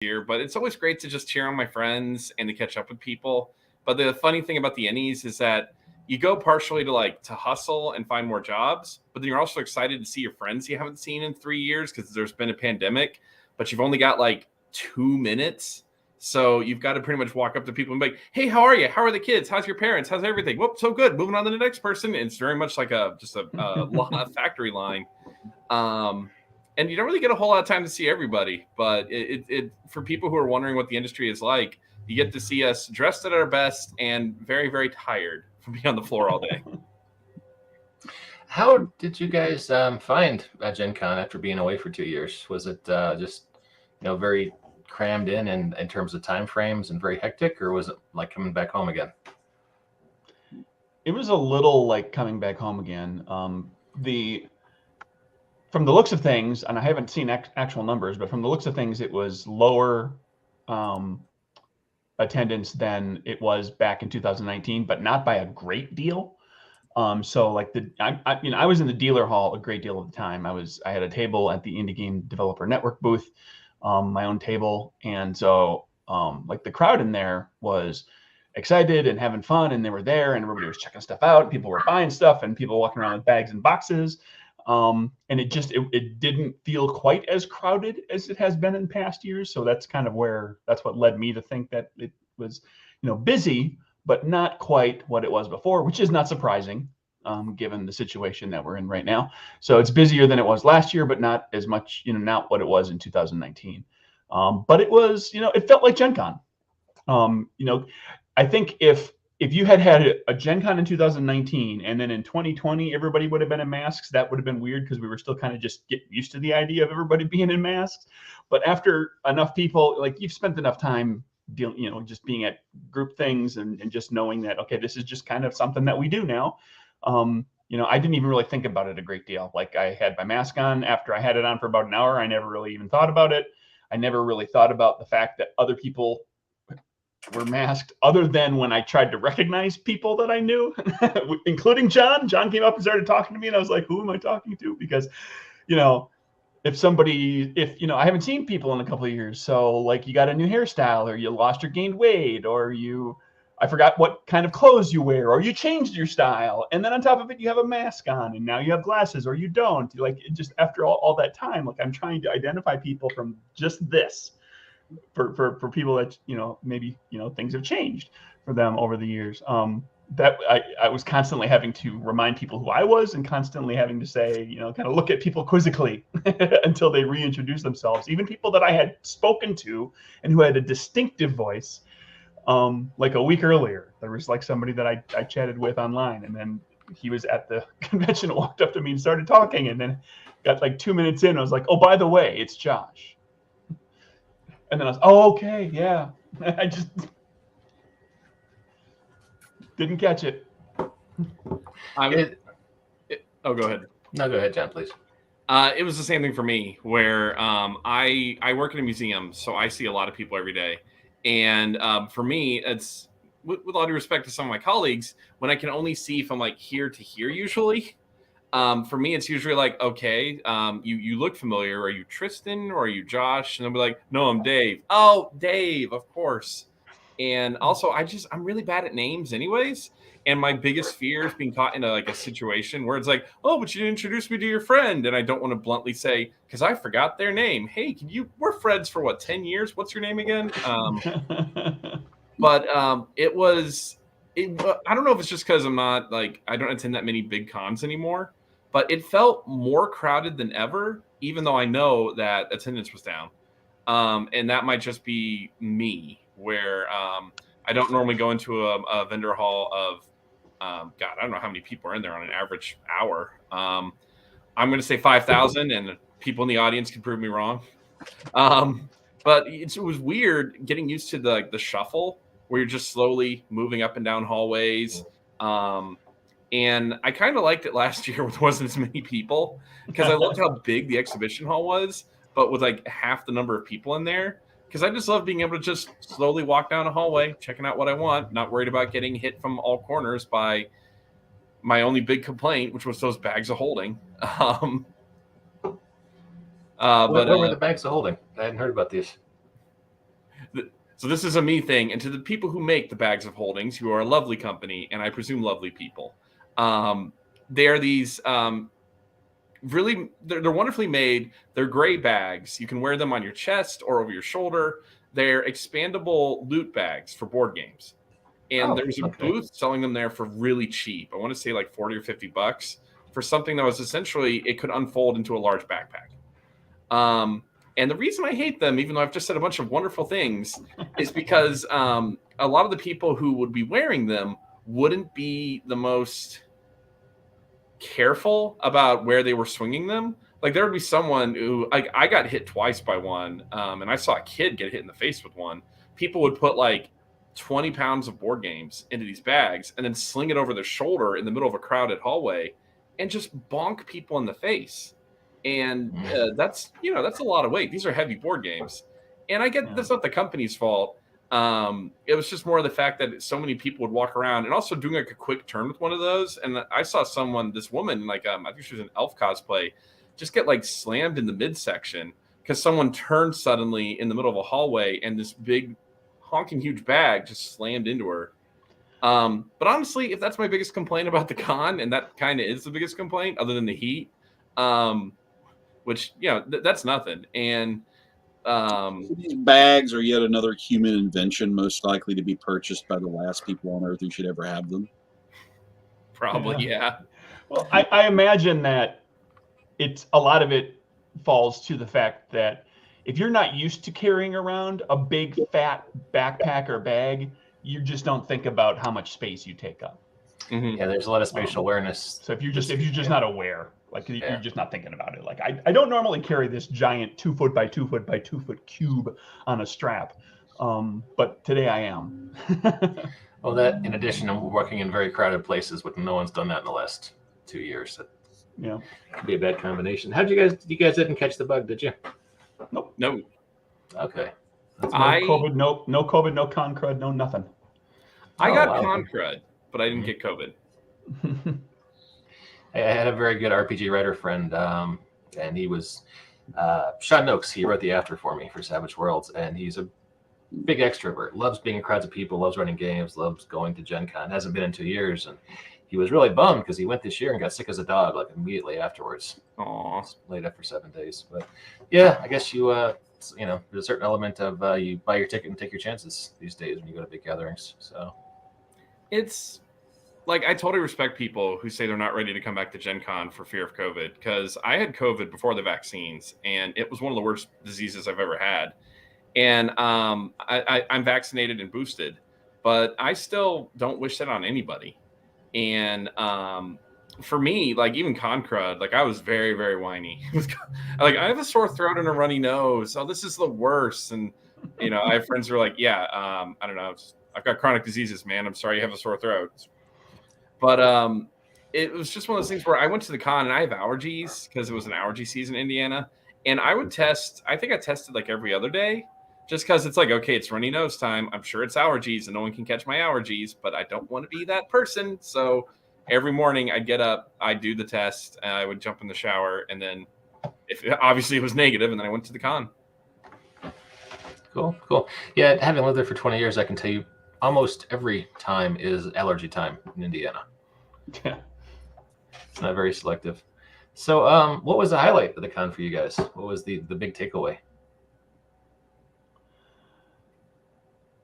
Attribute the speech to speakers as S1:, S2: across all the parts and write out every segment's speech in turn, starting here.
S1: year, but it's always great to just cheer on my friends and to catch up with people. But the funny thing about the Ennies is that you go partially to hustle and find more jobs, but then you're also excited to see your friends you haven't seen in 3 years because there's been a pandemic, but you've only got like 2 minutes. So you've got to pretty much walk up to people and be like, hey, how are you? How are the kids? How's your parents? How's everything? Whoop, so good. Moving on to the next person. And it's very much like a factory line. And you don't really get a whole lot of time to see everybody. But it for people who are wondering what the industry is like, you get to see us dressed at our best and very, very tired from being on the floor all day.
S2: How did you guys find GenCon after being away for 2 years? Was it just very crammed in terms of time frames and very hectic, or was it like coming back home again?
S3: It was a little like coming back home again. From the looks of things, and I haven't seen actual numbers, but from the looks of things, it was lower attendance than it was back in 2019, but not by a great deal. So like I was in the dealer hall a great deal of the time. I had a table at the Indie Game Developer Network booth, my own table, and so like the crowd in there was excited and having fun, and they were there, and everybody was checking stuff out. People were buying stuff, and people walking around with bags and boxes. And it didn't feel quite as crowded as it has been in past years. So that's kind of that's what led me to think that it was, busy, but not quite what it was before, which is not surprising, given the situation that we're in right now. So it's busier than it was last year, but not as much, not what it was in 2019. But it was, it felt like Gen Con. I think if you had a Gen Con in 2019 and then in 2020 everybody would have been in masks, that would have been weird because we were still kind of just getting used to the idea of everybody being in masks. But after enough people, like you've spent enough time just being at group things and just knowing that, okay, this is just kind of something that we do now. I didn't even really think about it a great deal. Like I had my mask on. After I had it on for about an hour, I never really even thought about it. I never really thought about the fact that other people were masked, other than when I tried to recognize people that I knew, including John. John came up and started talking to me, and I was like, who am I talking to? Because, if I haven't seen people in a couple of years, so like you got a new hairstyle, or you lost or gained weight, or I forgot what kind of clothes you wear, or you changed your style, and then on top of it, you have a mask on, and now you have glasses, or you don't. Like, just after all that time, like I'm trying to identify people from just this. For people that maybe things have changed for them over the years, that I was constantly having to remind people who I was, and constantly having to say, kind of look at people quizzically until they reintroduce themselves, even people that I had spoken to and who had a distinctive voice. Like a week earlier, there was like somebody that I chatted with online, and then he was at the convention, walked up to me and started talking, and then got like 2 minutes in, I was like, oh, by the way, it's Josh. And then I was, oh, okay, yeah. I just didn't catch it.
S1: Oh, go ahead.
S2: No, go ahead, John, please.
S1: It was the same thing for me, where I work in a museum, so I see a lot of people every day. And for me, it's, with all due respect to some of my colleagues, when I can only see from like here to here usually, for me, it's usually like, okay, you look familiar. Are you Tristan or are you Josh? And they'll be like, no, I'm Dave. Oh, Dave, of course. And also, I'm really bad at names anyways. And my biggest fear is being caught in a situation where it's like, oh, but you didn't introduce me to your friend. And I don't want to bluntly say, because I forgot their name. Hey, we're friends for 10 years? What's your name again? But I don't know if it's just because I don't attend that many big cons anymore. But it felt more crowded than ever, even though I know that attendance was down. And that might just be me, where I don't normally go into a vendor hall of, I don't know how many people are in there on an average hour. I'm going to say 5,000, and people in the audience can prove me wrong. But it was weird getting used to the shuffle, where you're just slowly moving up and down hallways. And I kind of liked it last year when there wasn't as many people, because I loved how big the exhibition hall was, but with like half the number of people in there. Because I just love being able to just slowly walk down a hallway, checking out what I want, not worried about getting hit from all corners by my only big complaint, which was those bags of holding.
S2: What were the bags of holding? I hadn't heard about these.
S1: So this is a me thing. And to the people who make the bags of holdings, who are a lovely company, and I presume lovely people, they are these really, they're wonderfully made. They're gray bags. You can wear them on your chest or over your shoulder. They're expandable loot bags for board games. And there's a booth selling them there for really cheap. I want to say like 40 or 50 bucks for something that was essentially, it could unfold into a large backpack. And the reason I hate them, even though I've just said a bunch of wonderful things, is because a lot of the people who would be wearing them wouldn't be the most careful about where they were swinging them. Like there would be someone who, like, I got hit twice by one, and I saw a kid get hit in the face with one. People would put like 20 pounds of board games into these bags and then sling it over their shoulder in the middle of a crowded hallway and just bonk people in the face. And that's a lot of weight. These are heavy board games. And I get that's not the company's fault. It was just more of the fact that so many people would walk around and also doing like a quick turn with one of those. And I saw this woman, like, I think she was an elf cosplay, just get like slammed in the midsection because someone turned suddenly in the middle of a hallway and this big honking huge bag just slammed into her. But honestly, if that's my biggest complaint about the con, and that kind of is the biggest complaint other than the heat, which, that's nothing. And
S4: these bags are yet another human invention, most likely to be purchased by the last people on Earth who should ever have them.
S1: Probably, yeah.
S3: Well, I imagine that a lot of it falls to the fact that if you're not used to carrying around a big fat backpack or bag, you just don't think about how much space you take up.
S2: Mm-hmm. Yeah, there's a lot of spatial awareness.
S3: So if you're just not aware, like you're just not thinking about it. Like I don't normally carry this giant 2 foot by 2 foot by 2 foot cube on a strap, but today I am.
S2: Well, that in addition to working in very crowded places, but no one's done that in the last 2 years. That could be a bad combination. You guys didn't catch the bug, did you?
S3: Nope.
S1: No.
S2: Okay.
S3: No COVID, no COVID, no con crud, no nothing.
S1: I got con crud, but I didn't get COVID.
S2: I had a very good RPG writer friend, and he was Sean Noakes. He wrote the after for me for Savage Worlds, and he's a big extrovert. Loves being in crowds of people, loves running games, loves going to GenCon. Hasn't been in 2 years, and he was really bummed because he went this year and got sick as a dog, like immediately afterwards.
S1: Aww.
S2: Laid up for 7 days. But yeah, I guess there's a certain element of you buy your ticket and take your chances these days when you go to big gatherings. So
S1: it's like, I totally respect people who say they're not ready to come back to GenCon for fear of COVID, because I had COVID before the vaccines, and it was one of the worst diseases I've ever had. And I'm vaccinated and boosted, but I still don't wish that on anybody. And for me, like, even con crud, like, I was very, very whiny. Like, I have a sore throat and a runny nose. Oh, this is the worst. And, I have friends who are like, I don't know. I've got chronic diseases, man. I'm sorry you have a sore throat. But it was just one of those things where I went to the con and I have allergies because it was an allergy season in Indiana. And I would test, I think I tested like every other day, just because it's like, okay, it's runny nose time. I'm sure it's allergies and no one can catch my allergies, but I don't want to be that person. So every morning I'd get up, I'd do the test, and I would jump in the shower. And then if obviously it was negative, and then I went to the con.
S2: Cool. Yeah, having lived there for 20 years, I can tell you almost every time is allergy time in Indiana.
S3: Yeah.
S2: It's not very selective. So what was the highlight of the con for you guys? What was the big takeaway?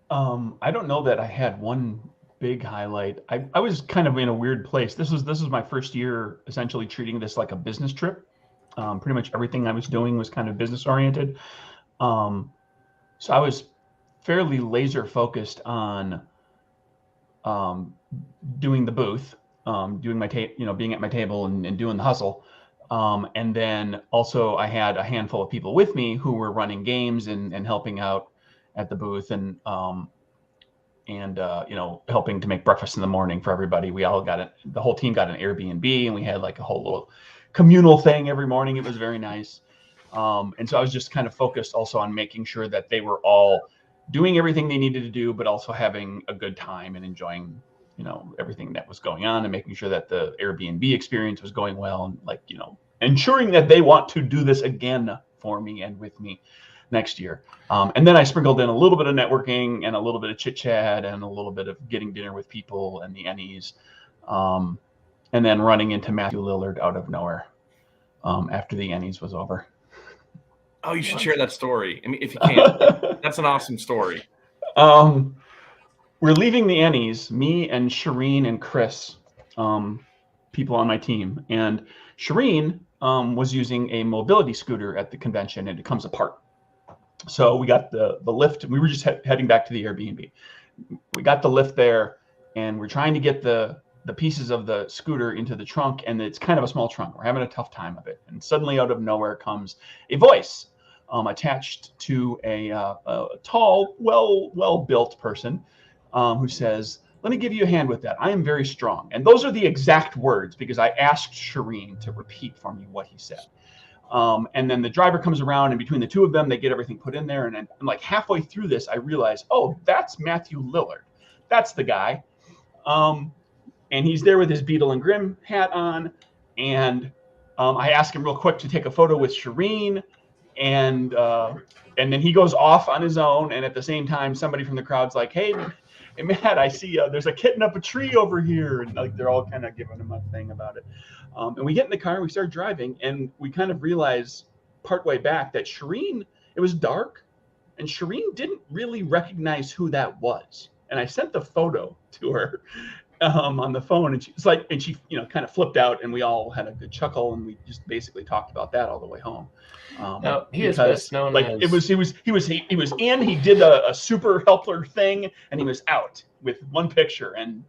S3: I don't know that I had one big highlight. I was kind of in a weird place. This was my first year essentially treating this like a business trip. Pretty much everything I was doing was kind of business oriented. So I was fairly laser focused on doing the booth, doing my being at my table and doing the hustle. And then also I had a handful of people with me who were running games and helping out at the booth and helping to make breakfast in the morning for everybody. We all the whole team got an Airbnb, and we had like a whole little communal thing every morning. It was very nice. And so I was just kind of focused also on making sure that they were all doing everything they needed to do, but also having a good time and enjoying, everything that was going on, and making sure that the Airbnb experience was going well, and ensuring that they want to do this again for me and with me. next year. And then I sprinkled in a little bit of networking and a little bit of chit chat and a little bit of getting dinner with people and the Ennies, and then running into Matthew Lillard out of nowhere after the Ennies was over.
S1: Oh, you should share that story. I mean, if you can, that's an awesome story.
S3: We're leaving the Ennies, me and Shireen and Chris, people on my team, and Shireen was using a mobility scooter at the convention, and it comes apart. So we got the lift. We were just heading back to the Airbnb. We got the lift there, and we're trying to get the pieces of the scooter into the trunk, and it's kind of a small trunk. We're having a tough time of it. And suddenly out of nowhere comes a voice attached to a tall, well-built person who says, "Let me give you a hand with that. I am very strong." And those are the exact words, because I asked Shireen to repeat for me what he said. And then the driver comes around, and between the two of them, they get everything put in there. And I'm like halfway through this, I realize, oh, that's Matthew Lillard. That's the guy. And he's there with his Beetle and Grimm hat on. And I ask him real quick to take a photo with Shireen. And then he goes off on his own. And at the same time, somebody from the crowd's like, hey, Matt, I see there's a kitten up a tree over here. And like they're all kind of giving him a thing about it. And we get in the car and we start driving, and we kind of realize partway back that Shireen, it was dark, and Shireen didn't really recognize who that was. And I sent the photo to her on the phone, and she was like, and she, kind of flipped out, and we all had a good chuckle, and we just basically talked about that all the way home.
S2: Now, he is best known
S3: like
S2: as...
S3: he was in, he did a super helper thing, and he was out with one picture, and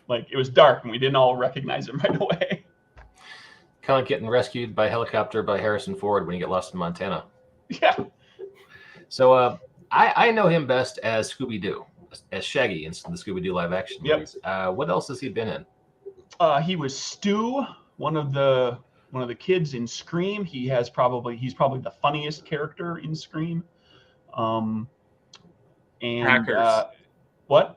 S3: like it was dark, and we didn't all recognize him right away.
S2: Kind of like getting rescued by helicopter by Harrison Ford when you get lost in Montana.
S3: Yeah.
S2: So I know him best as Scooby-Doo, as Shaggy in the Scooby-Doo live action movies. What else has he been in?
S3: He was Stu, one of the kids in Scream. He's probably the funniest character in Scream. And
S1: Hackers.
S3: What?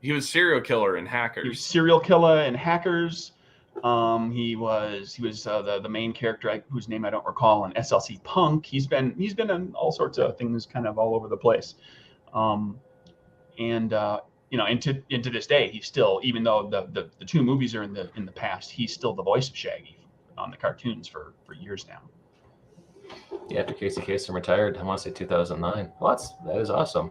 S1: He was serial killer in Hackers.
S3: He was serial killer in Hackers. He was the main character whose name I don't recall in SLC Punk. He's been in all sorts of things, kind of all over the place. Into this day, he's still, even though the two movies are in the past, he's still the voice of Shaggy on the cartoons for years now.
S2: Yeah, after Casey Kasem retired, I want to say 2009. Well, that is awesome.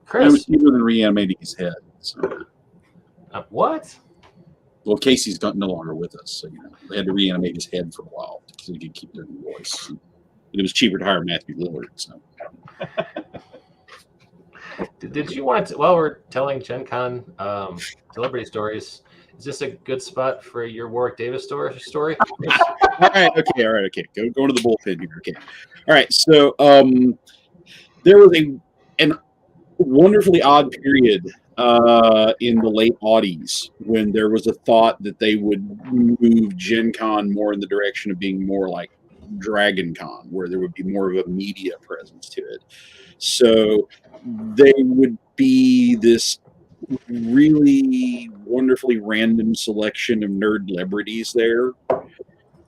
S2: Chris,
S4: it was cheaper than reanimating his head. So.
S2: What?
S4: Well, Casey's no longer with us, so they had to reanimate his head for a while so he could keep doing the voice. And it was cheaper to hire Matthew Lillard. So.
S2: Did you want to? While we're telling GenCon celebrity stories, is this a good spot for your Warwick Davis story?
S4: All right. Okay. Go to the bullpen here. Okay. All right. So there was an wonderfully odd period in the late '80s when there was a thought that they would move GenCon more in the direction of being more like Dragon Con, where there would be more of a media presence to it. So they would be this really wonderfully random selection of nerd celebrities there.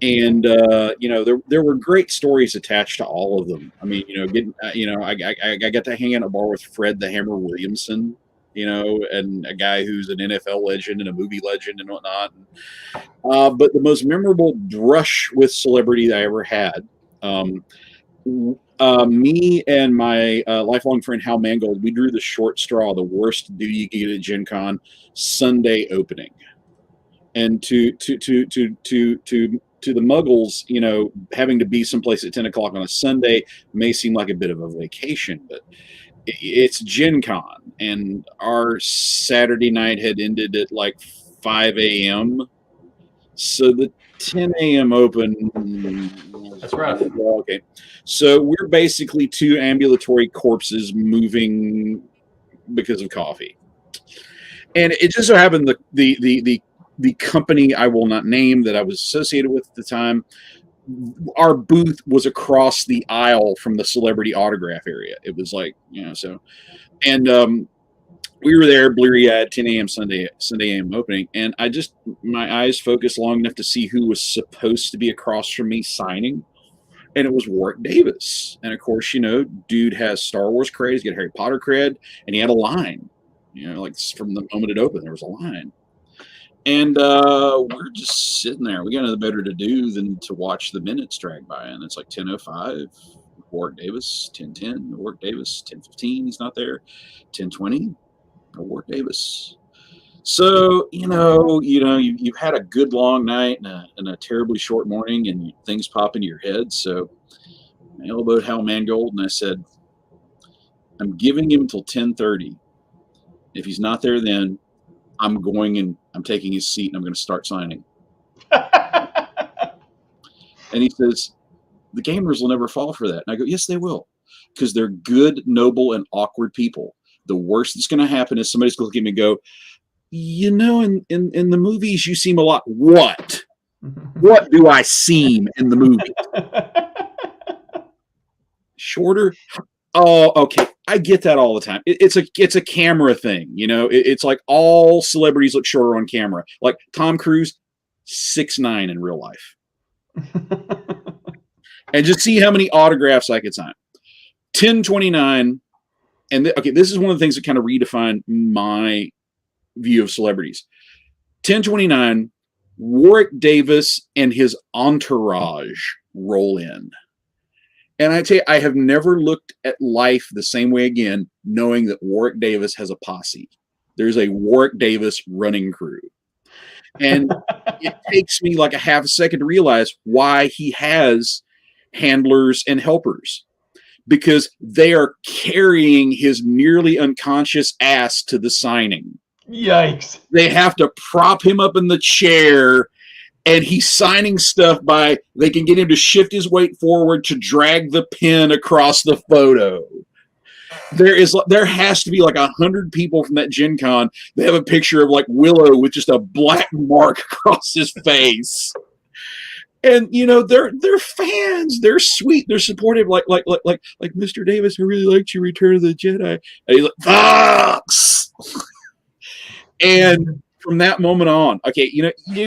S4: And, there were great stories attached to all of them. I mean, I got to hang out at a bar with Fred the Hammer Williamson, and a guy who's an NFL legend and a movie legend and whatnot. But the most memorable brush with celebrity that I ever had, me and my lifelong friend Hal Mangold, we drew the short straw, the worst do you get at GenCon Sunday opening. And to the Muggles, having to be someplace at 10 o'clock on a Sunday may seem like a bit of a vacation, but it's GenCon, and our Saturday night had ended at like 5 a.m. So the 10 a.m. open.
S2: That's rough.
S4: Okay. So we're basically two ambulatory corpses moving because of coffee. And it just so happened the company I will not name that I was associated with at the time, our booth was across the aisle from the celebrity autograph area. It was like, so, and we were there, bleary-eyed, 10 a.m. Sunday a.m. opening, and my eyes focused long enough to see who was supposed to be across from me signing, and it was Warwick Davis. And of course, dude has Star Wars cred, he's got Harry Potter cred, and he had a line. Like from the moment it opened, there was a line. And we're just sitting there. We got nothing better to do than to watch the minutes drag by. And it's like 10:05, Warwick Davis, 10:10, Warwick Davis, 10:15, he's not there, 10:20, Warwick Davis. So, you've had a good long night and a terribly short morning, and things pop into your head. So I elbowed Hal Mangold, and I said, I'm giving him till 10:30. If he's not there then, I'm taking his seat, and I'm going to start signing. And he says, the gamers will never fall for that. And I go, yes, they will, because they're good, noble, and awkward people. The worst that's going to happen is somebody's going to look at me and go, in the movies, you seem a lot. What? What do I seem in the movies? Shorter? Oh, okay. I get that all the time. It's a camera thing, It's like all celebrities look shorter on camera. Like Tom Cruise, 6'9" in real life. And just see how many autographs I could sign. 10:29, and this is one of the things that kind of redefined my view of celebrities. 10:29, Warwick Davis and his entourage roll in. And I tell you, I have never looked at life the same way again, knowing that Warwick Davis has a posse. There's a Warwick Davis running crew. And it takes me like a half a second to realize why he has handlers and helpers. Because they are carrying his nearly unconscious ass to the signing.
S3: Yikes.
S4: They have to prop him up in the chair, and he's signing stuff they can get him to shift his weight forward to drag the pen across the photo. There has to be like 100 people from that Gen Con that have a picture of like Willow with just a black mark across his face. And they're fans. They're sweet. They're supportive. Like Mr. Davis, I really liked your Return of the Jedi. And he's like, Fox. And from that moment on, okay,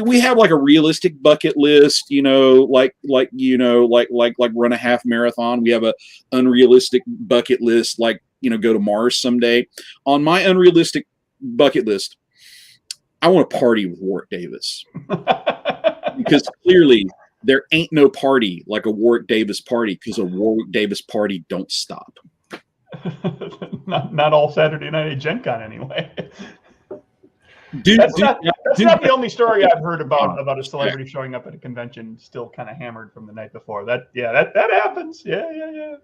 S4: we have like a realistic bucket list. Like run a half marathon. We have a unrealistic bucket list. Like go to Mars someday. On my unrealistic bucket list, I want to party with Warwick Davis because clearly. There ain't no party like a Warwick Davis party, because a Warwick Davis party don't stop.
S3: not all Saturday night at Gen Con anyway.
S4: That's
S3: not the only story I've heard about a celebrity showing up at a convention still kind of hammered from the night before. That happens. Yeah.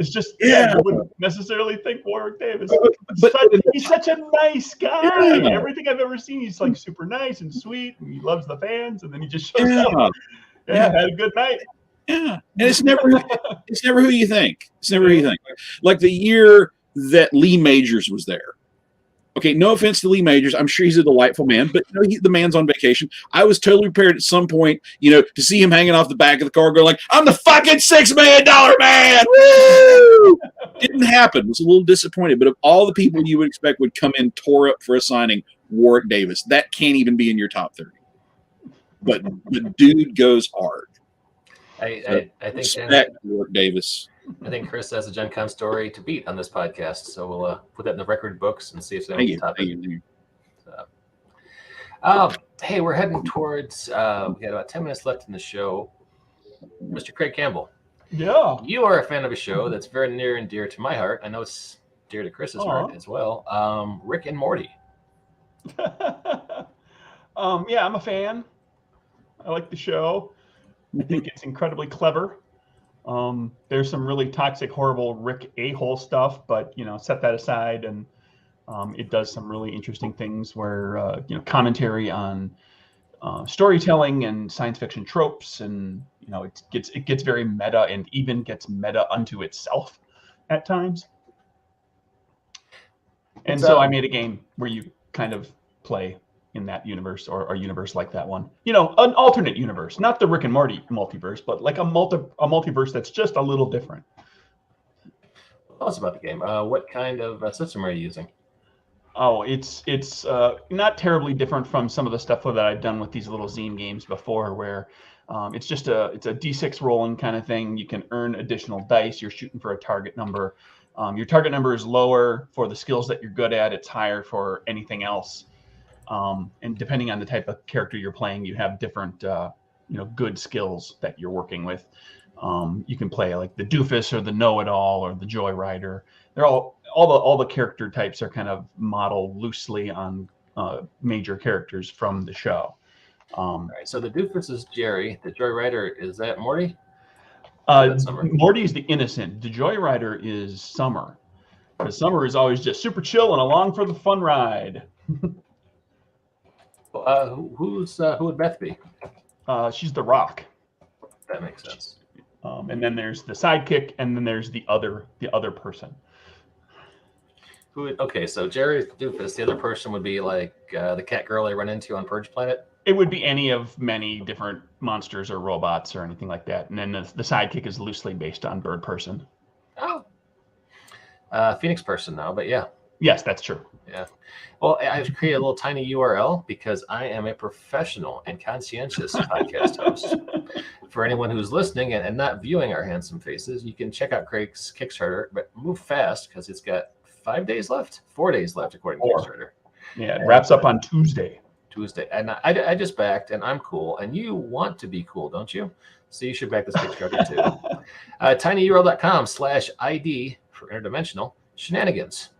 S3: It's just you wouldn't necessarily think Warwick Davis. But he's such a nice guy. Yeah. Everything I've ever seen, he's like super nice and sweet, and he loves the fans, and then he just shows up. Yeah, had a good night.
S4: Yeah, and it's never who you think. It's never who you think. Like the year that Lee Majors was there. Okay, no offense to Lee Majors. I'm sure he's a delightful man, but the man's on vacation. I was totally prepared at some point, to see him hanging off the back of the car, going like, "I'm the fucking $6 million man!" Woo! Didn't happen. Was a little disappointed. But of all the people you would expect would come in tore up for a signing, Warwick Davis. That can't even be in your top 30. But the dude goes hard.
S2: I think
S4: respect Warwick Davis.
S2: I think Chris has a Gen Con story to beat on this podcast, so we'll put that in the record books and see if they can top it. Hey, we're heading towards. We got about 10 minutes left in the show. Mr. Craig Campbell.
S3: Yeah.
S2: You are a fan of a show that's very near and dear to my heart. I know it's dear to Chris's heart as well. Rick and Morty.
S3: Yeah, I'm a fan. I like the show. I think it's incredibly clever. There's some really toxic, horrible Rick a-hole stuff, but set that aside, and it does some really interesting things where commentary on storytelling and science fiction tropes, and it gets very meta, and even gets meta unto itself at times. And so I made a game where you kind of play in that universe, or a universe like that one, an alternate universe, not the Rick and Morty multiverse, but like a multiverse that's just a little different.
S2: Tell us about the game. What kind of system are you using?
S3: Oh, it's not terribly different from some of the stuff that I've done with these little zine games before, where It's just it's a D6 rolling kind of thing. You can earn additional dice. You're shooting for a target number. Your target number is lower for the skills that you're good at. It's higher for anything else. And depending on the type of character you're playing, you have different, good skills that you're working with. You can play like the doofus or the know-it-all or the joyrider. They're all the character types are kind of modeled loosely on major characters from the show.
S2: All right, so the doofus is Jerry. The joyrider, is that Morty?
S3: Morty is the innocent. The joyrider is Summer. Because Summer is always just super chill and along for the fun ride.
S2: Who would Beth be?
S3: She's the Rock.
S2: That makes sense.
S3: And then there's the sidekick, and then there's the other person.
S2: Okay, so Jerry's doofus. The other person would be like the cat girl I run into on Purge Planet.
S3: It would be any of many different monsters or robots or anything like that. And then the sidekick is loosely based on bird person.
S2: Oh. Phoenix person now, but yeah.
S3: Yes, that's true.
S2: Yeah. Well, I've created a little tiny URL because I am a professional and conscientious podcast host. For anyone who's listening and not viewing our handsome faces, you can check out Craig's Kickstarter, but move fast because it's got 4 days left, according to Kickstarter.
S3: Yeah, it wraps up on Tuesday.
S2: And I just backed, and I'm cool, and you want to be cool, don't you? So you should back this Kickstarter too. tinyurl.com/ID for interdimensional shenanigans.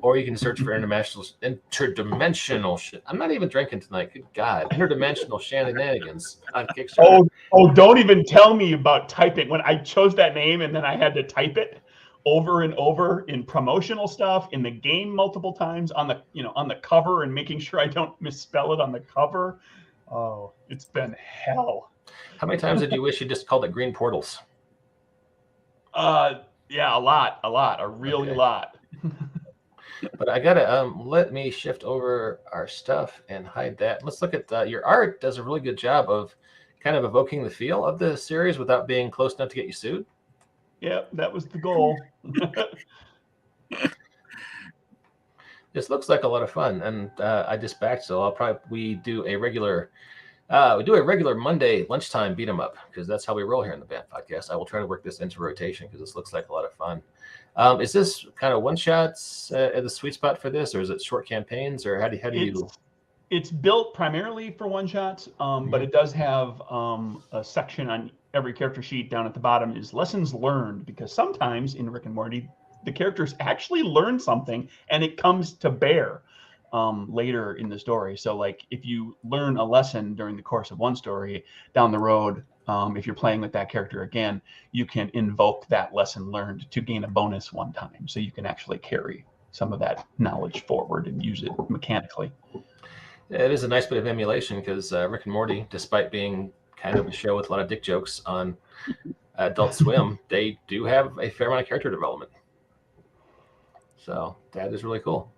S2: Or you can search for interdimensional shit. I'm not even drinking tonight. Good God. Interdimensional shenanigans on Kickstarter.
S3: Oh, don't even tell me about typing. When I chose that name and then I had to type it over and over in promotional stuff, in the game multiple times, on the cover, and making sure I don't misspell it on the cover. Oh, it's been hell.
S2: How many times did you wish you just called it Green Portals?
S3: Yeah, a lot, a really lot.
S2: But I gotta let me shift over our stuff and hide that. Let's look at your art. Does a really good job of kind of evoking the feel of the series without being close enough to get you sued.
S3: Yeah, that was the goal.
S2: This looks like a lot of fun, and I just backed, so we do a regular Monday lunchtime beat 'em up because that's how we roll here in the Band Podcast. I will try to work this into rotation because this looks like a lot of fun. Is this kind of one shots at the sweet spot for this, or is it short campaigns, or how do you?
S3: It's built primarily for one shots, but it does have a section on every character sheet down at the bottom is lessons learned, because sometimes in Rick and Morty, the characters actually learn something and it comes to bear later in the story. So like if you learn a lesson during the course of one story, down the road, if you're playing with that character again, you can invoke that lesson learned to gain a bonus one time. So you can actually carry some of that knowledge forward and use it mechanically.
S2: It is a nice bit of emulation because Rick and Morty, despite being kind of a show with a lot of dick jokes on Adult Swim, they do have a fair amount of character development. So that is really cool.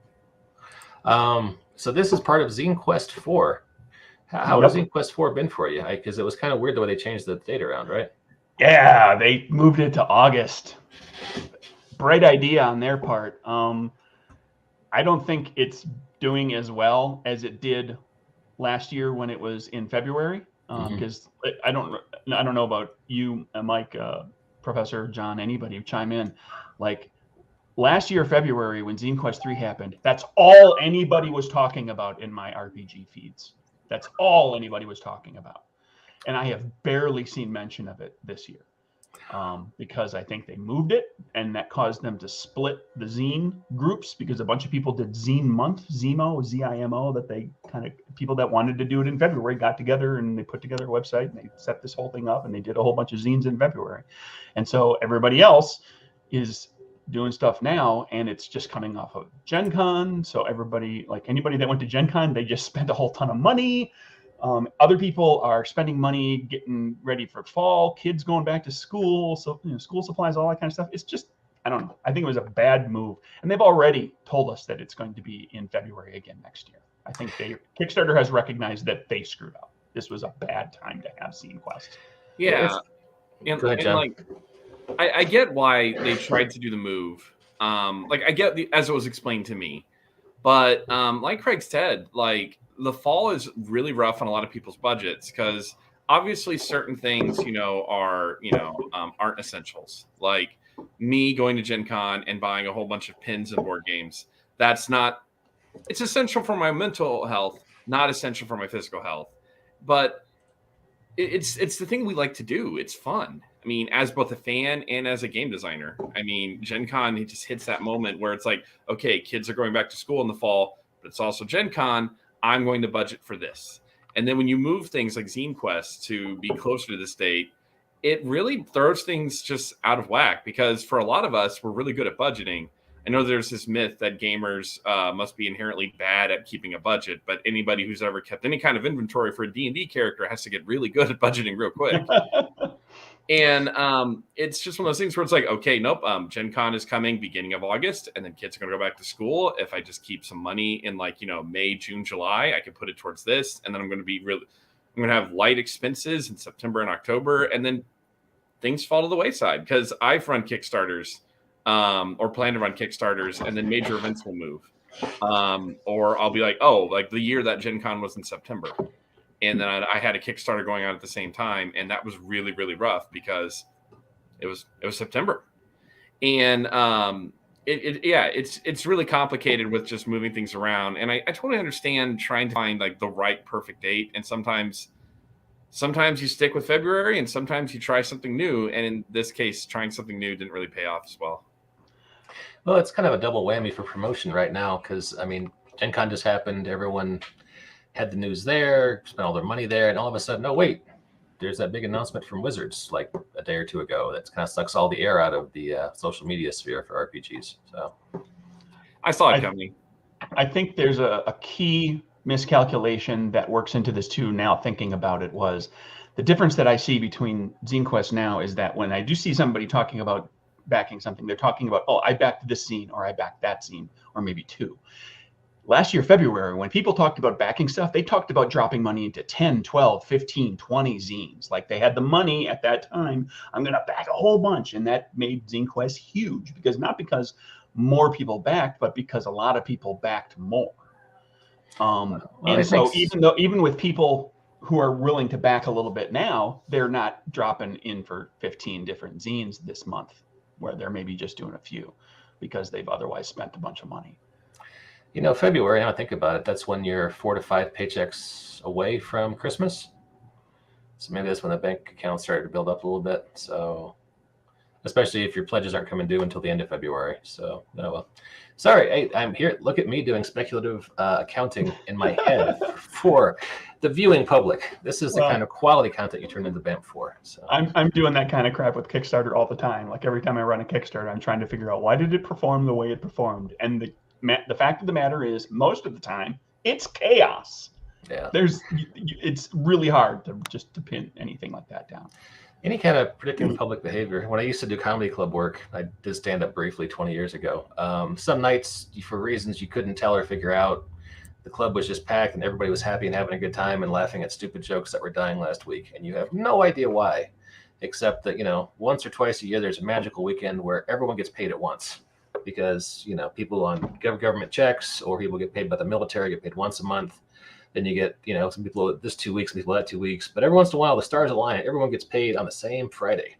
S2: So this is part of Zine Quest 4. How has Zine Quest 4 been for you? Because it was kind of weird the way they changed the date around, right?
S3: Yeah, they moved it to August. Bright idea on their part. I don't think it's doing as well as it did last year when it was in February. Because I don't know about you, Mike, Professor John, anybody chime in. Like last year, February, when Zine Quest 3 happened, that's all anybody was talking about in my RPG feeds. That's all anybody was talking about. And I have barely seen mention of it this year because I think they moved it, and that caused them to split the zine groups because a bunch of people did Zine Month, Zimo, Z-I-M-O, that they kind of, people that wanted to do it in February got together and they put together a website and they set this whole thing up and they did a whole bunch of zines in February. And so everybody else is doing stuff now, and it's just coming off of GenCon. So everybody, like anybody that went to GenCon, they just spent a whole ton of money. Other people are spending money getting ready for fall, kids going back to school, so school supplies, all that kind of stuff. It's just, I don't know. I think it was a bad move, and they've already told us that it's going to be in February again next year. I think Kickstarter has recognized that they screwed up. This was a bad time to have Zine Quest.
S1: Yeah,
S2: Go ahead, John.
S1: like I get why they tried to do the move. Like I get as it was explained to me, but like Craig said, like the fall is really rough on a lot of people's budgets because obviously certain things, aren't essentials. Like me going to Gen Con and buying a whole bunch of pins and board games. It's essential for my mental health, not essential for my physical health. But it's the thing we like to do. It's fun. I mean, as both a fan and as a game designer. I mean, Gen Con, it just hits that moment where it's like, okay, kids are going back to school in the fall, but it's also Gen Con. I'm going to budget for this. And then when you move things like Zine Quest to be closer to this date, it really throws things just out of whack, because for a lot of us, we're really good at budgeting. I know there's this myth that gamers must be inherently bad at keeping a budget, but anybody who's ever kept any kind of inventory for a D&D character has to get really good at budgeting real quick. And it's just one of those things where it's like, okay, nope, Gen Con is coming beginning of August, and then kids are going to go back to school. If I just keep some money in May, June, July, I can put it towards this. And then I'm going to have light expenses in September and October. And then things fall to the wayside, because I've run Kickstarters or plan to run Kickstarters, and then major events will move. Or I'll be like, the year that Gen Con was in September. And then I had a Kickstarter going on at the same time, and that was really, really rough because it was September, and it's really complicated with just moving things around. And I totally understand trying to find the right perfect date, and sometimes you stick with February, and sometimes you try something new. And in this case, trying something new didn't really pay off as well.
S2: Well, it's kind of a double whammy for promotion right now, because Gen Con just happened, everyone had the news there, spent all their money there, and all of a sudden, oh wait, there's that big announcement from Wizards like a day or two ago that kind of sucks all the air out of the social media sphere for RPGs. So
S1: I saw it coming.
S3: I think there's a key miscalculation that works into this too. Now thinking about it, was the difference that I see between Zine Quest now is that when I do see somebody talking about backing something, they're talking about, I backed this zine, or I backed that zine, or maybe two. Last year, February, when people talked about backing stuff, they talked about dropping money into 10, 12, 15, 20 zines. Like they had the money at that time. I'm going to back a whole bunch. And that made Zine Quest huge, not because more people backed, but because a lot of people backed more. Even with people who are willing to back a little bit now, they're not dropping in for 15 different zines this month, where they're maybe just doing a few because they've otherwise spent a bunch of money.
S2: February, now I think about it, that's when you're 4 to 5 paychecks away from Christmas. So maybe that's when the bank account started to build up a little bit. So, especially if your pledges aren't coming due until the end of February. So, sorry, I'm here. Look at me doing speculative accounting in my head for the viewing public. This is the kind of quality content you turn into BAMP for. So
S3: I'm doing that kind of crap with Kickstarter all the time. Like every time I run a Kickstarter, I'm trying to figure out, why did it perform the way it performed? And the fact of the matter is, most of the time, it's chaos.
S2: Yeah,
S3: it's really hard to pin anything like that down.
S2: Any kind of predicting public behavior. When I used to do comedy club work, I did stand up briefly 20 years ago. Some nights, for reasons you couldn't tell or figure out, the club was just packed and everybody was happy and having a good time and laughing at stupid jokes that were dying last week. And you have no idea why, except that, once or twice a year, there's a magical weekend where everyone gets paid at once. Because people on government checks, or people get paid by the military, get paid once a month. Then you get some people this 2 weeks, some people that 2 weeks. But every once in a while, the stars align. Everyone gets paid on the same Friday,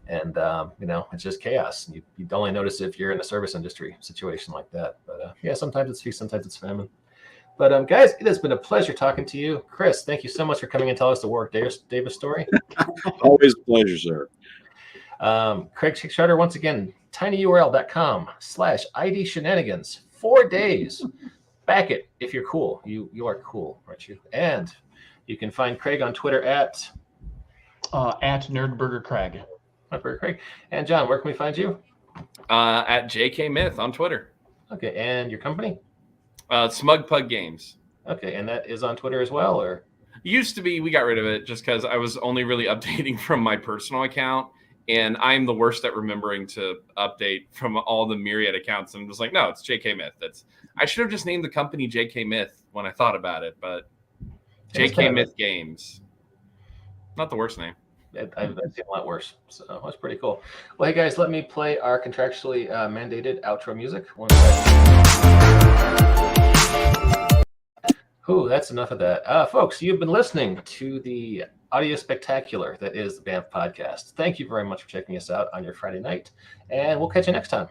S2: and it's just chaos. You only notice if you're in a service industry situation like that. But sometimes it's feast, sometimes it's famine. But guys, it has been a pleasure talking to you, Chris. Thank you so much for coming and telling us the Warwick Davis story.
S4: Always a pleasure, sir.
S2: Craig Kickstarter, once again, tinyurl.com/ID shenanigans. 4 days. Back it if you're cool. You are cool, aren't you? And you can find Craig on Twitter at
S3: NerdburgerCraig.
S2: Nerdburger Craig. And John, where can we find you?
S1: At JK Myth on Twitter.
S2: Okay, and your company?
S1: Smug Pug Games.
S2: Okay, and that is on Twitter as well, or?
S1: Used to be. We got rid of it just because I was only really updating from my personal account. And I'm the worst at remembering to update from all the myriad accounts. And I'm just like, no, it's JK Myth. I should have just named the company JK Myth when I thought about it, but JK Myth Games. Not the worst name.
S2: I've seen a lot worse. So that's pretty cool. Well, hey guys, let me play our contractually mandated outro music. 1 second. Ooh, that's enough of that. Folks, you've been listening to the audio spectacular that is the Banff Podcast. Thank you very much for checking us out on your Friday night, and we'll catch you next time.